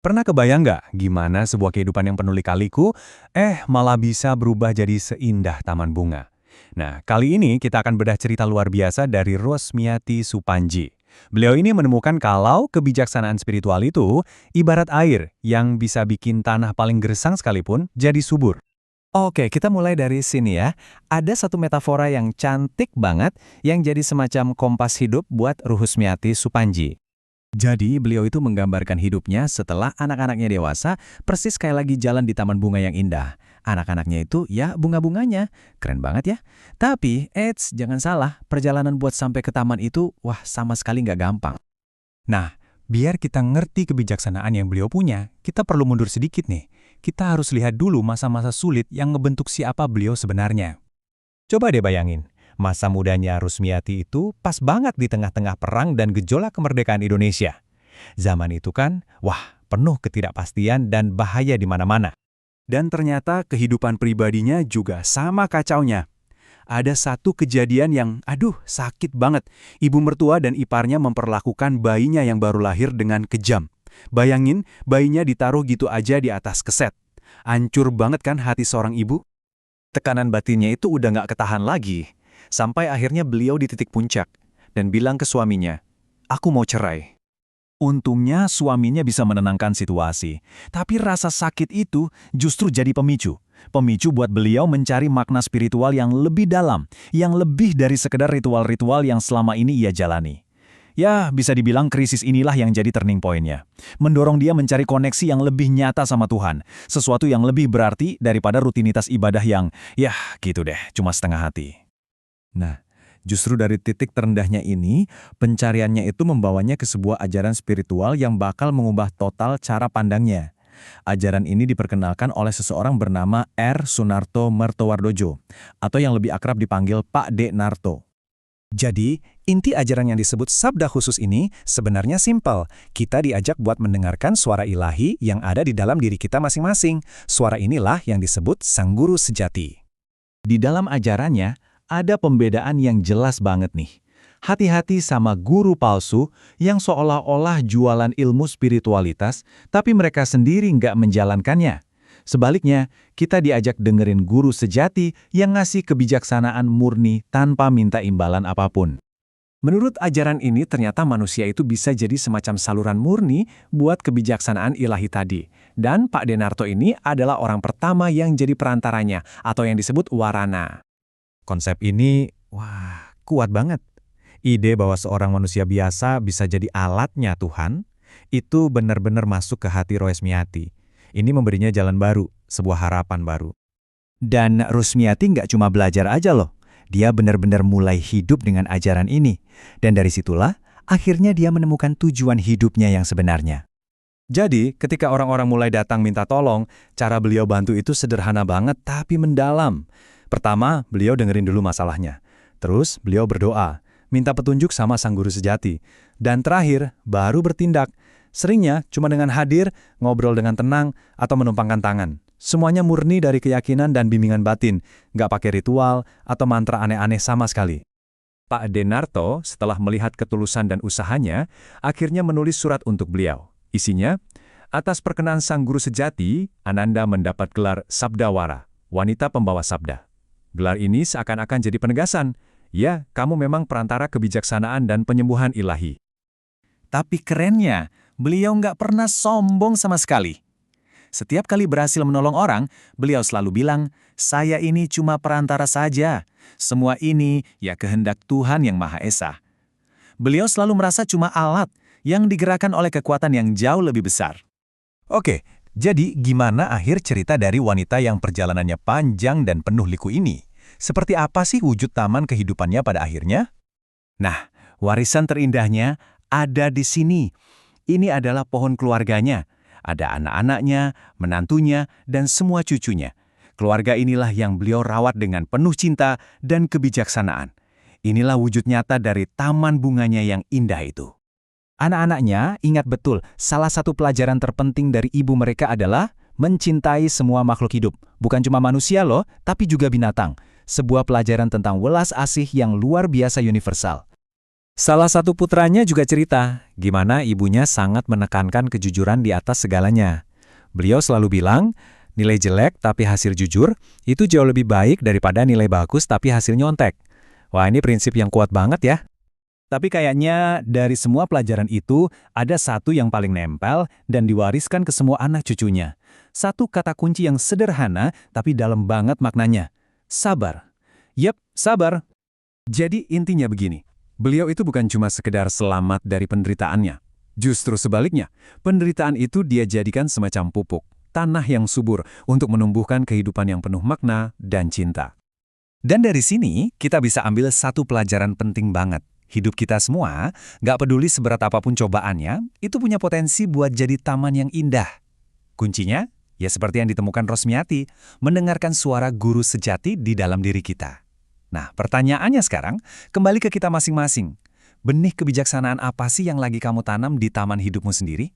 Pernah kebayang nggak gimana sebuah kehidupan yang penuh lika-liku, malah bisa berubah jadi seindah taman bunga? Nah, kali ini kita akan bedah cerita luar biasa dari Rosmiati Supanji. Beliau ini menemukan kalau kebijaksanaan spiritual itu ibarat air yang bisa bikin tanah paling gersang sekalipun jadi subur. Oke, kita mulai dari sini ya. Ada satu metafora yang cantik banget yang jadi semacam kompas hidup buat Ruhusmiati Supanji. Jadi, beliau itu menggambarkan hidupnya setelah anak-anaknya dewasa, persis kayak lagi jalan di taman bunga yang indah. Anak-anaknya itu ya bunga-bunganya. Keren banget ya. Tapi, jangan salah, perjalanan buat sampai ke taman itu, wah sama sekali nggak gampang. Nah, biar kita ngerti kebijaksanaan yang beliau punya, kita perlu mundur sedikit nih. Kita harus lihat dulu masa-masa sulit yang ngebentuk siapa beliau sebenarnya. Coba deh bayangin, masa mudanya Rusmiati itu pas banget di tengah-tengah perang dan gejolak kemerdekaan Indonesia. Zaman itu kan, wah, penuh ketidakpastian dan bahaya di mana-mana. Dan ternyata kehidupan pribadinya juga sama kacaunya. Ada satu kejadian yang, sakit banget. Ibu mertua dan iparnya memperlakukan bayinya yang baru lahir dengan kejam. Bayangin, bayinya ditaruh gitu aja di atas keset. Hancur banget kan hati seorang ibu? Tekanan batinnya itu udah nggak ketahan lagi. Sampai akhirnya beliau di titik puncak dan bilang ke suaminya, "Aku mau cerai." Untungnya suaminya bisa menenangkan situasi. Tapi rasa sakit itu justru jadi pemicu. Pemicu buat beliau mencari makna spiritual yang lebih dalam, yang lebih dari sekedar ritual-ritual yang selama ini ia jalani. Ya, bisa dibilang krisis inilah yang jadi turning point-nya. Mendorong dia mencari koneksi yang lebih nyata sama Tuhan. Sesuatu yang lebih berarti daripada rutinitas ibadah yang, ya gitu deh, cuma setengah hati. Nah, justru dari titik terendahnya ini, pencariannya itu membawanya ke sebuah ajaran spiritual yang bakal mengubah total cara pandangnya. Ajaran ini diperkenalkan oleh seseorang bernama R. Sunarto Mertowardojo, atau yang lebih akrab dipanggil Pak D. Narto. Jadi, inti ajaran yang disebut sabda khusus ini sebenarnya simpel. Kita diajak buat mendengarkan suara ilahi yang ada di dalam diri kita masing-masing. Suara inilah yang disebut sang guru sejati. Di dalam ajarannya, ada pembedaan yang jelas banget nih. Hati-hati sama guru palsu yang seolah-olah jualan ilmu spiritualitas, tapi mereka sendiri nggak menjalankannya. Sebaliknya, kita diajak dengerin guru sejati yang ngasih kebijaksanaan murni tanpa minta imbalan apapun. Menurut ajaran ini, ternyata manusia itu bisa jadi semacam saluran murni buat kebijaksanaan ilahi tadi. Dan Pak Denarto ini adalah orang pertama yang jadi perantaranya, atau yang disebut warana. Konsep ini, wah, kuat banget. Ide bahwa seorang manusia biasa bisa jadi alatnya Tuhan, itu benar-benar masuk ke hati Rosmiati. Ini memberinya jalan baru, sebuah harapan baru. Dan Rusmiati nggak cuma belajar aja loh. Dia benar-benar mulai hidup dengan ajaran ini. Dan dari situlah, akhirnya dia menemukan tujuan hidupnya yang sebenarnya. Jadi, ketika orang-orang mulai datang minta tolong, cara beliau bantu itu sederhana banget tapi mendalam. Pertama, beliau dengerin dulu masalahnya. Terus, beliau berdoa, minta petunjuk sama sang guru sejati. Dan terakhir, baru bertindak. Seringnya cuma dengan hadir, ngobrol dengan tenang, atau menumpangkan tangan. Semuanya murni dari keyakinan dan bimbingan batin, nggak pakai ritual atau mantra aneh-aneh sama sekali. Pak Denarto, setelah melihat ketulusan dan usahanya, akhirnya menulis surat untuk beliau. Isinya, atas perkenan sang guru sejati, Ananda mendapat gelar Sabdawara, wanita pembawa sabda. Gelar ini seakan-akan jadi penegasan, ya, kamu memang perantara kebijaksanaan dan penyembuhan ilahi. Tapi kerennya, beliau nggak pernah sombong sama sekali. Setiap kali berhasil menolong orang, beliau selalu bilang, saya ini cuma perantara saja. Semua ini ya kehendak Tuhan yang Maha Esa. Beliau selalu merasa cuma alat yang digerakkan oleh kekuatan yang jauh lebih besar. Oke, jadi gimana akhir cerita dari wanita yang perjalanannya panjang dan penuh liku ini? Seperti apa sih wujud taman kehidupannya pada akhirnya? Nah, warisan terindahnya ada di sini. Ini adalah pohon keluarganya. Ada anak-anaknya, menantunya, dan semua cucunya. Keluarga inilah yang beliau rawat dengan penuh cinta dan kebijaksanaan. Inilah wujud nyata dari taman bunganya yang indah itu. Anak-anaknya ingat betul, salah satu pelajaran terpenting dari ibu mereka adalah mencintai semua makhluk hidup. Bukan cuma manusia loh, tapi juga binatang. Sebuah pelajaran tentang welas asih yang luar biasa universal. Salah satu putranya juga cerita, gimana ibunya sangat menekankan kejujuran di atas segalanya. Beliau selalu bilang, nilai jelek tapi hasil jujur, itu jauh lebih baik daripada nilai bagus tapi hasil nyontek. Wah, ini prinsip yang kuat banget ya. Tapi kayaknya dari semua pelajaran itu, ada satu yang paling nempel dan diwariskan ke semua anak cucunya. Satu kata kunci yang sederhana, tapi dalam banget maknanya. Sabar. Yep, sabar. Jadi intinya begini, beliau itu bukan cuma sekedar selamat dari penderitaannya. Justru sebaliknya, penderitaan itu dia jadikan semacam pupuk, tanah yang subur untuk menumbuhkan kehidupan yang penuh makna dan cinta. Dan dari sini, kita bisa ambil satu pelajaran penting banget. Hidup kita semua, gak peduli seberat apapun cobaannya, itu punya potensi buat jadi taman yang indah. Kuncinya, ya seperti yang ditemukan Rosmiati, mendengarkan suara guru sejati di dalam diri kita. Nah, pertanyaannya sekarang, kembali ke kita masing-masing. Benih kebijaksanaan apa sih yang lagi kamu tanam di taman hidupmu sendiri?